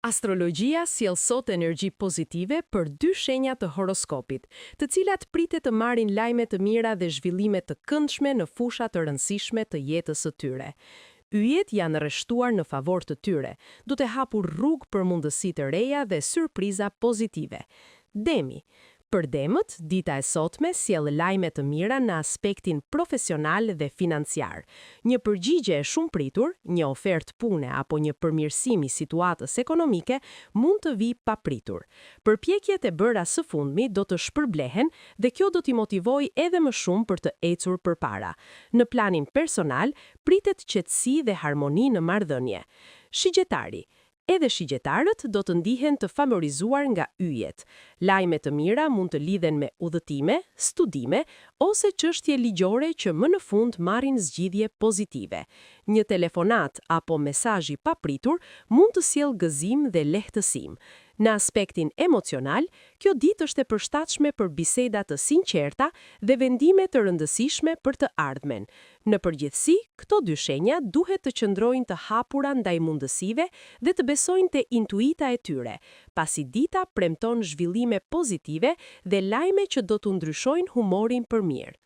Astrologjia sjell sot energji pozitive për dy shenja të horoskopit, të cilat pritet të marrin lajme të mira dhe zhvillime të këndshme në fusha të rëndësishme të jetës së tyre. Yjet janë rreshtuar në favor të tyre, duke hapur rrugë për mundësi të reja dhe surpriza pozitive. Demi. Për demët, dita e sotme sjell lajme të mira në aspektin profesional dhe financiar. Një përgjigje e shumë pritur, një ofertë pune apo një përmirësim i situatës ekonomike mund të vijë papritur. Përpjekjet e bëra së fundmi do të shpërblehen dhe kjo do t'i motivojë edhe më shumë për të ecur përpara. Në planin personal, pritet qetësi dhe harmoni në marrëdhënie. Shigjetari. Edhe shigjetarët do të ndihen të favorizuar nga yjet. Lajme të mira mund të lidhen me udhëtime, studime ose çështje ligjore që më në fund marrin zgjidhje pozitive. Një telefonat apo mesazh i papritur mund të sjellë gëzim dhe lehtësim. Në aspektin emocional, kjo ditë është e përshtatshme për biseda të sinqerta dhe vendime të rëndësishme për të ardhmen. Në përgjithësi, këto dy shenja duhet të qëndrojnë të hapura ndaj mundësive dhe të besojnë te intuita e tyre, pasi dita premton zhvillime pozitive dhe lajme që do të ndryshojnë humorin për mirë.